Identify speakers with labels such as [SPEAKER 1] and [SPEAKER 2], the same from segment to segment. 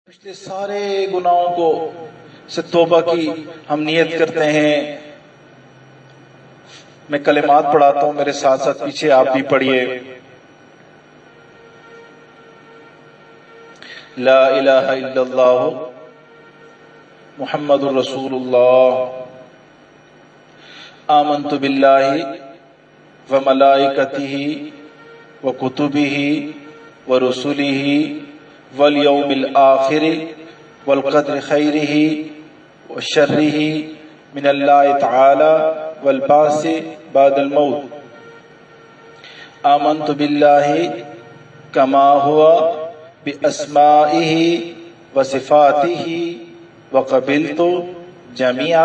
[SPEAKER 1] پچھلے سارے گناہوں کو سے توبہ کی ہم نیت کرتے ہیں۔ میں کلمات پڑھاتا ہوں، میرے ساتھ ساتھ پیچھے آپ بھی پڑھیے۔ لا الہ الا اللہ محمد رسول اللہ، آمنت باللہ وملائکتہ وکتبہ ورسلہ والیوم الآخر والقدر خیرہ وشرہ من اللہ تعالی والبعث بعد الموت۔ آمنت باللہ کما ہوا باسمائہ وصفاتہ وقبلت جمیع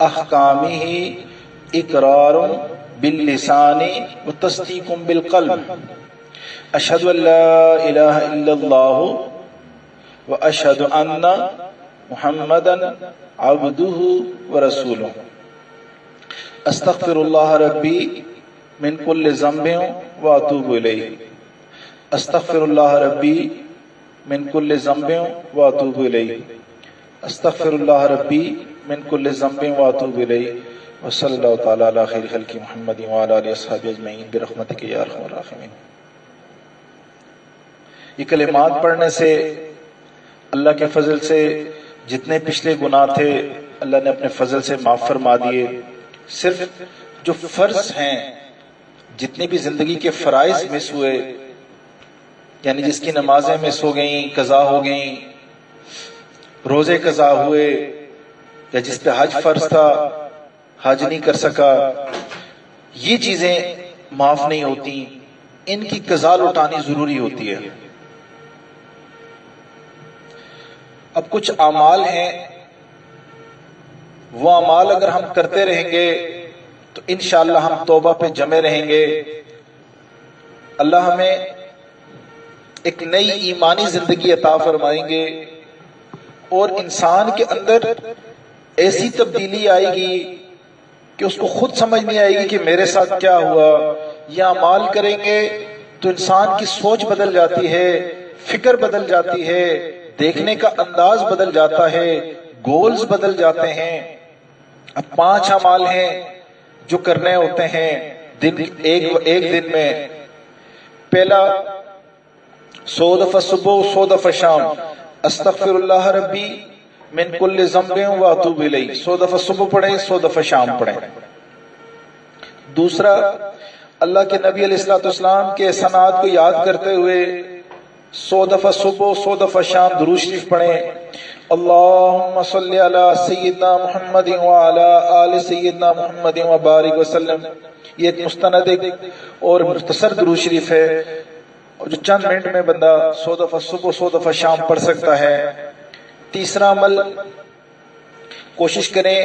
[SPEAKER 1] احکامہ اقرار باللسان وتصدیق بالقلب۔ اشہد ان لا الہ الا اللہ واشہد ان محمدا عبدہ ورسولہ۔ استغفر اللہ ربی من کل ذنب واتوب الیہ۔ استغفر اللہ ربی من کل ذنب واتوب الیہ۔ استغفر اللہ ربی من کل ذنب واتوب الیہ۔ وصلی اللہ تعالی علی خیر خلق محمد وعلی آلہ وصحبہ اجمعین برحمتک یا ارحم الراحمین۔ یہ کلمات پڑھنے سے اللہ کے فضل سے جتنے پچھلے گناہ تھے اللہ نے اپنے فضل سے معاف فرما دیے۔ صرف جو فرض ہیں، جتنی بھی زندگی کے فرائض مس ہوئے، یعنی جس کی نمازیں مس ہو گئیں، قضا ہو گئیں، روزے قضا ہوئے، یا جس پہ حج فرض تھا حج نہیں کر سکا، یہ چیزیں معاف نہیں ہوتی، ان کی قضا لوٹانی ضروری ہوتی ہے۔ اب کچھ اعمال ہیں، وہ اعمال اگر ہم کرتے رہیں گے تو انشاءاللہ ہم توبہ پہ جمے رہیں گے۔ اللہ ہمیں ایک نئی ایمانی زندگی عطا فرمائیں گے، اور انسان کے اندر ایسی تبدیلی آئے گی کہ اس کو خود سمجھ نہیں آئے گی کہ میرے ساتھ کیا ہوا۔ یہ اعمال کریں گے تو انسان کی سوچ بدل جاتی ہے، فکر بدل جاتی ہے، دیکھنے کا انداز بدل جاتا ہے، گولز بدل جاتے ہیں۔ اب 5 اعمال ہیں جو کرنے ہوتے ہیں ایک دن میں۔ پہلا 100 دفعہ صبح 100 دفعہ شام استغفر اللہ ربی من کل ذنب واتوب الیہ، 100 دفعہ صبح پڑھیں، 100 دفعہ شام پڑھیں۔ دوسرا، اللہ کے نبی علیہ السلام کے احسانات کو یاد کرتے ہوئے 100 دفعہ صبح 100 دفعہ شام درود شریف پڑھیں۔ اللہم صلی علی سیدنا محمد وعلی آل سیدنا محمد وبارک وسلم۔ یہ ایک مستند اور مختصر درود شریف ہے، اور جو چند منٹ میں بندہ 100 دفعہ صبح 100 دفعہ شام پڑھ سکتا ہے۔ تیسرا عمل، کوشش کریں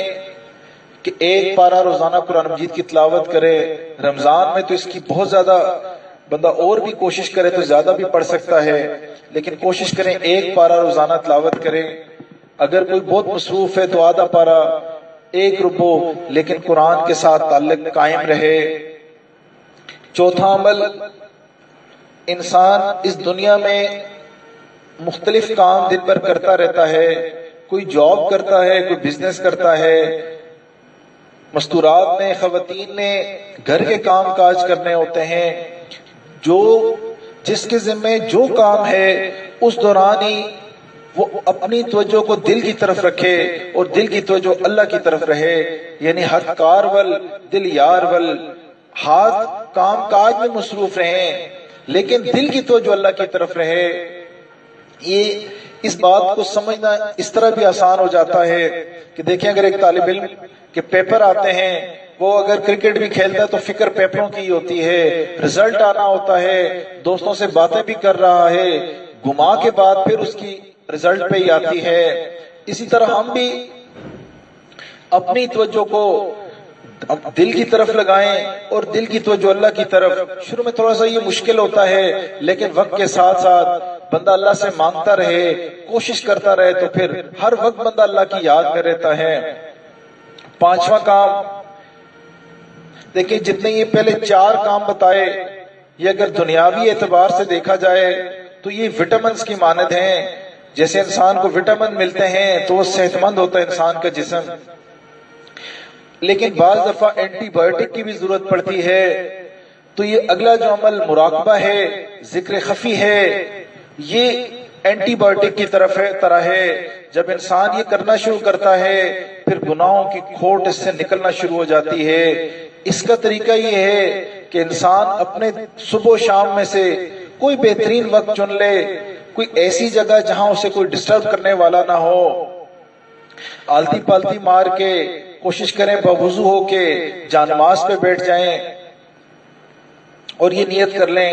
[SPEAKER 1] کہ 1 پارہ روزانہ قرآن مجید کی تلاوت کرے۔ رمضان میں تو اس کی بہت زیادہ بندہ اور بھی کوشش کرے تو زیادہ بھی پڑھ سکتا ہے، لیکن کوشش کریں 1 پارہ روزانہ تلاوت کریں۔ اگر کوئی بہت مصروف ہے تو آدھا پارہ، 1 ربع، لیکن قرآن کے ساتھ تعلق قائم رہے۔ چوتھا عمل، انسان اس دنیا میں مختلف کام دن بھر کرتا رہتا ہے، کوئی جاب کرتا ہے، کوئی بزنس کرتا ہے، مستورات نے، خواتین نے گھر کے کام کاج کرنے ہوتے ہیں۔ جس کے ذمہ جو کام ہے اس دوران ہی وہ اپنی توجہ کو دل کی طرف رکھے، اور دل کی توجہ اللہ کی طرف رہے، یعنی ہاتھ کار ول دل یار ول، ہاتھ کام کاج میں مصروف رہیں لیکن دل کی توجہ اللہ کی طرف رہے۔ اس بات کو سمجھنا اس طرح بھی آسان ہو جاتا ہے کہ دیکھیں، اگر ایک طالب علم کے پیپر آتے ہیں، وہ اگر کرکٹ بھی کھیلتا ہے تو فکر پیپروں کی ہوتی ہے، رزلٹ آنا ہوتا ہے، دوستوں سے باتیں بھی کر رہا ہے، گما کے بعد پھر اس کی رزلٹ پہ ہی آتی ہے۔ اسی طرح ہم بھی اپنی توجہ کو دل کی طرف لگائیں، اور دل کی توجہ اللہ کی طرف۔ شروع میں تھوڑا سا یہ مشکل ہوتا ہے، لیکن وقت کے ساتھ ساتھ بندہ اللہ سے مانگتا رہے، کوشش کرتا رہے، تو پھر ہر وقت بندہ اللہ کی یاد میں رہتا ہے۔ 5واں کام، دیکھیں جتنے یہ پہلے 4 کام بتائے، یہ اگر دنیاوی اعتبار سے دیکھا جائے تو یہ وٹامنز کی مانند ہیں، جیسے انسان کو وٹامن ملتے ہیں تو وہ صحت مند ہوتا ہے انسان کا جسم، لیکن بعض دفعہ اینٹی بایوٹک کی بھی ضرورت پڑتی ہے۔ تو یہ اگلا جو عمل مراقبہ ہے، ذکر خفی ہے، یہ اینٹی بایوٹک کی طرح ہے۔ جب انسان یہ کرنا شروع کرتا ہے پھر گناہوں کی کھوٹ اس سے نکلنا شروع ہو جاتی ہے۔ اس کا طریقہ یہ ہے کہ انسان اپنے صبح و شام میں سے کوئی بہترین وقت چن لے، کوئی ایسی جگہ جہاں اسے کوئی ڈسٹرب کرنے والا نہ ہو، آلتی پالتی مار کے کوشش کریں باوضو ہو کے جانماز پہ بیٹھ جائیں اور یہ نیت کر لیں،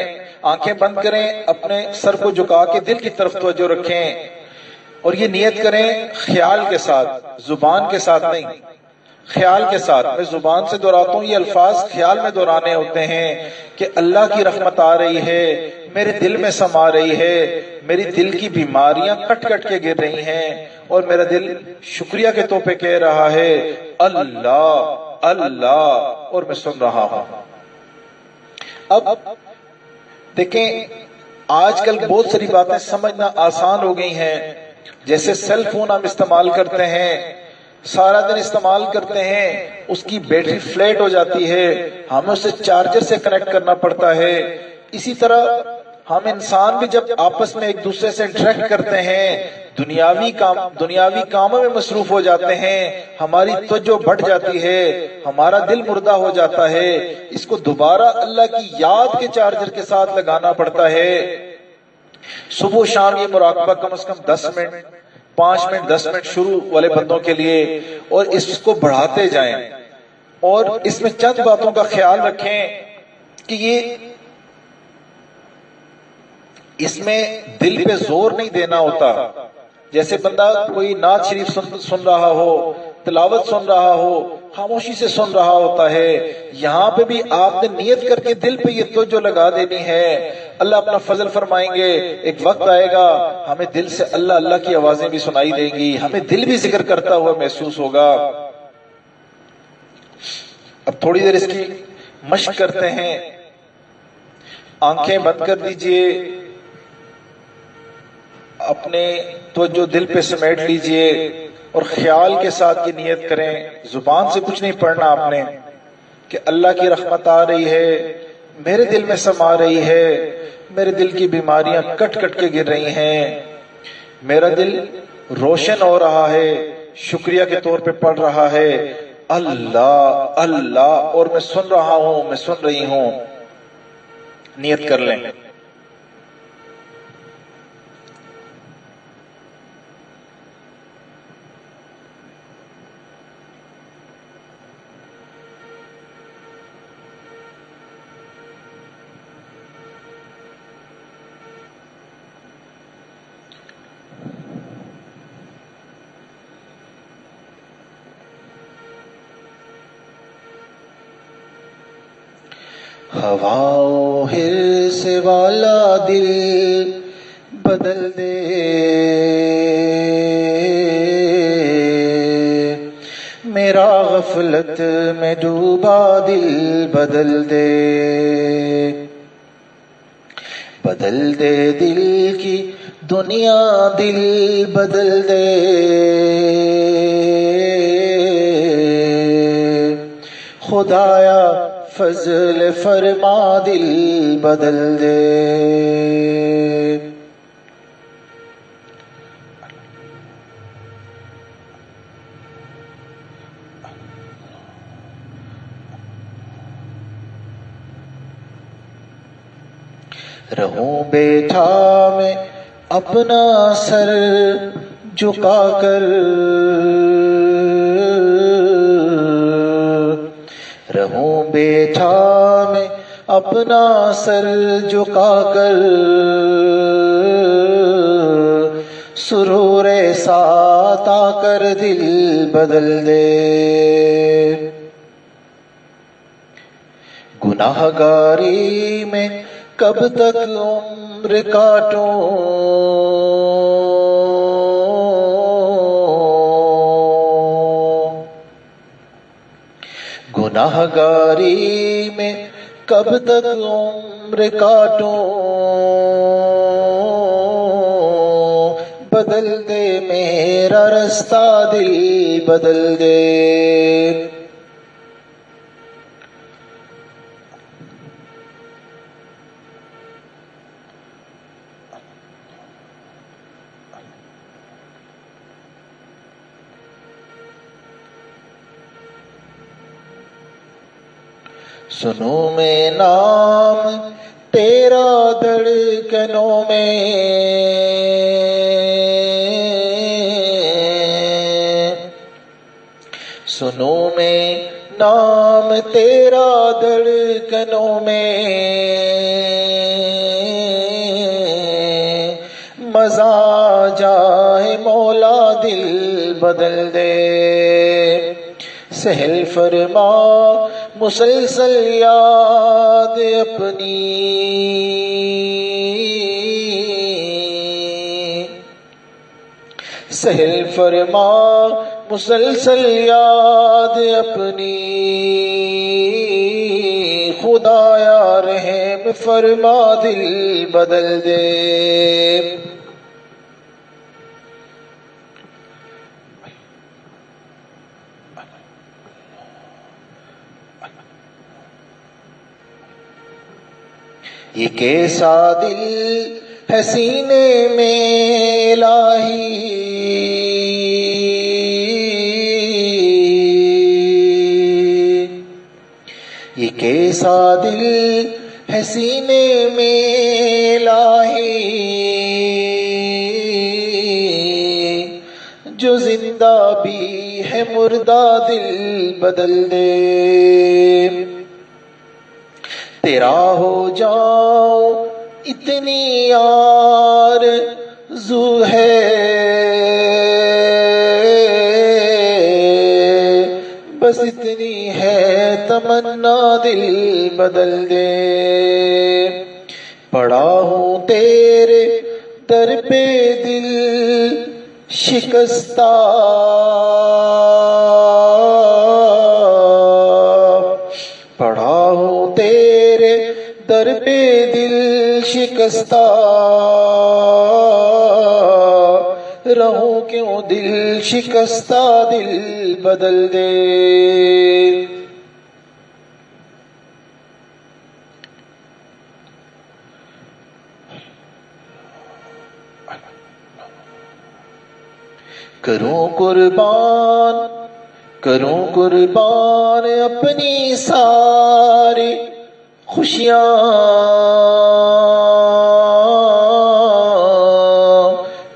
[SPEAKER 1] آنکھیں بند کریں، اپنے سر کو جھکا کے دل کی طرف توجہ رکھیں اور یہ نیت کریں خیال کے ساتھ، زبان کے ساتھ نہیں، خیال کے ساتھ۔ میں زبان سے دہراتا ہوں، یہ الفاظ خیال میں دہرانے ہوتے ہیں کہ اللہ کی رحمت آ رہی ہے، میرے دل میں سما رہی ہے، میری دل کی بیماریاں کٹ کٹ کے گر رہی ہیں اور میرا دل شکریہ کے طور پہ کہہ رہا ہے اللہ اللہ، اور میں سن رہا ہوں۔ اب دیکھیں آج کل بہت ساری باتیں سمجھنا آسان ہو گئی ہیں، جیسے سیل فون ہم استعمال کرتے ہیں، سارا دن استعمال کرتے ہیں، اس کی بیٹری فلیٹ ہو جاتی ہے، ہمیں اسے چارجر سے کنیکٹ کرنا پڑتا ہے۔ اسی طرح ہم انسان بھی جب آپس میں ایک دوسرے سے انٹریکٹ کرتے ہیں، دنیاوی کاموں میں مصروف ہو جاتے ہیں، ہماری توجہ بڑھ جاتی ہے، ہمارا دل مردہ ہو جاتا ہے، اس کو دوبارہ اللہ کی یاد کے چارجر کے ساتھ لگانا پڑتا ہے۔ صبح و شام یہ مراقبہ کم از کم 10 منٹ 5 منٹ 10 منٹ شروع والے بندوں کے لیے، اور اس کو بڑھاتے جائیں اور اس میں چند باتوں کا خیال رکھیں کہ اس میں دل پہ زور نہیں دینا ہوتا۔ جیسے بندہ کوئی نعت شریف سن رہا ہو، تلاوت سن رہا ہو، خاموشی سے سن رہا ہوتا ہے، یہاں پہ بھی آپ نے نیت کر کے دل پہ یہ توجہ لگا دینی ہے۔ اللہ اپنا فضل فرمائیں گے، ایک وقت آئے گا ہمیں دل سے اللہ اللہ کی آوازیں بھی سنائی دیں گی، ہمیں دل بھی ذکر کرتا ہوا محسوس ہوگا۔ اب تھوڑی دیر اس کی مشق کرتے ہیں، آنکھیں بند کر دیجئے، اپنے توجہ دل پہ سمیٹ لیجئے اور خیال کے ساتھ یہ نیت کریں، زبان سے کچھ نہیں پڑھنا آپ نے، کہ اللہ کی رحمت آ رہی ہے، میرے دل میں سما رہی ہے، میرے دل کی بیماریاں کٹ کٹ کے گر رہی ہیں، میرا دل روشن ہو رہا ہے، شکریہ کے طور پہ پڑھ رہا ہے اللہ اللہ، اور میں سن رہا ہوں، میں سن رہی ہوں۔ نیت کر لیں۔ ہوا حرص والا دل بدل دے، میرا غفلت میں ڈوبا دل بدل دے، بدل دے دل کی دنیا دل بدل دے، خدایا فضل فرما دل بدل دے۔ رہوں بیٹھا میں اپنا سر جھکا کر، رہوں بیٹھا میں اپنا سر جھکا کر، سرور ساتھ آ کر دل بدل دے، گناہ گاری میں کب تک عمر کاٹوں، گناہ گاری میں کب تک عمر کاٹوں، بدل دے، میرا رستہ دل بدل دے۔ سنوں میں نام تیرا دھڑکنوں میں، سنوں میں نام تیرا دھڑکنوں میں، مزہ جائے مولا دل بدل دے۔ سہل فرما مسلسل یاد اپنی، سہل فرما مسلسل یاد اپنی، خدایا رحم فرما دل بدل دے۔ یہ کیسا دل ہے سینے میں الہی، یہ کیسا دل ہے سینے میں الہی، جو زندہ بھی ہے مردہ دل بدل دے۔ تیرا ہو جاؤں اتنی آرزو ہے، بس اتنی ہے تمنا دل بدل دے۔ پڑا ہوں تیرے در پہ دل شکستہ، پڑا ہوں تیرے در پہ دل شکستہ، رہوں کیوں دل شکستہ دل بدل دے۔ کروں قربان کروں قربان اپنی ساری خوشیاں،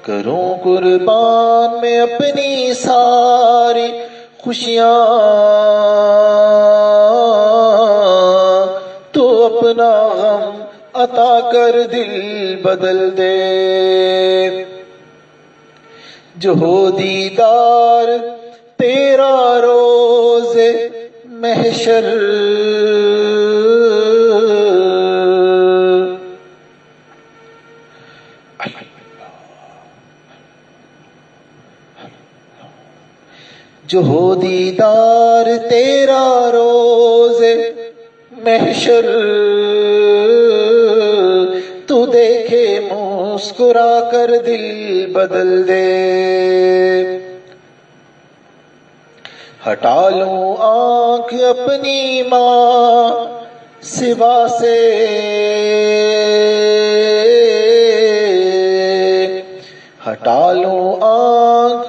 [SPEAKER 1] کروں قربان میں اپنی ساری خوشیاں، تو اپنا غم عطا کر دل بدل دے۔ جو ہو دیدار تیرا روز محشر، جو ہو دیدار تیرا روز محشر، تو دیکھے مسکرا کر دل بدل دے۔ ہٹا لوں آنکھ اپنی ماں سوا سے، ہٹا لوں آنکھ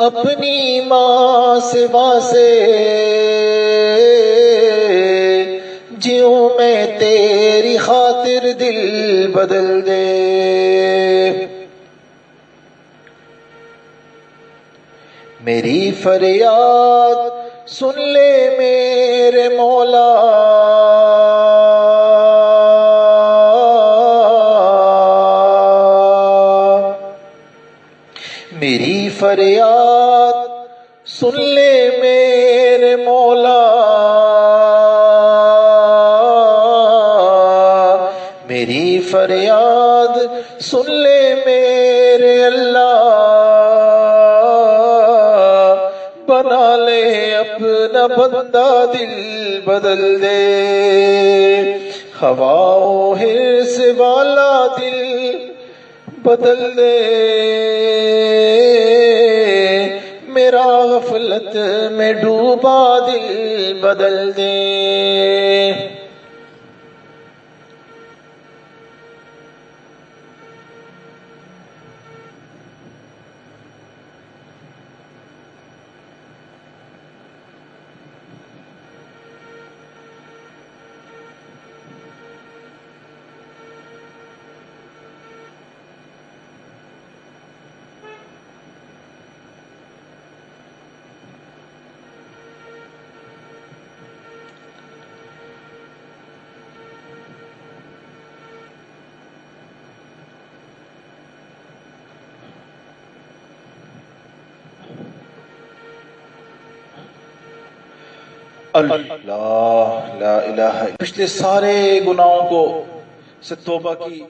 [SPEAKER 1] اپنی ماں سوا سے، جیوں میں تیری خاطر دل بدل دے۔ میری فریاد سن لے میرے مولا، میری فریاد سن لے میرے مولا، میری فریاد سن لے میرے اللہ، بنا لے اپنا بندہ دل بدل دے۔ ہواؤں حرص والا دل بدل دے، میرا غفلت میں ڈوبا دل بدل دے۔ اللہ لا الہ، پچھلے سارے گناہوں کو سے توبہ کی۔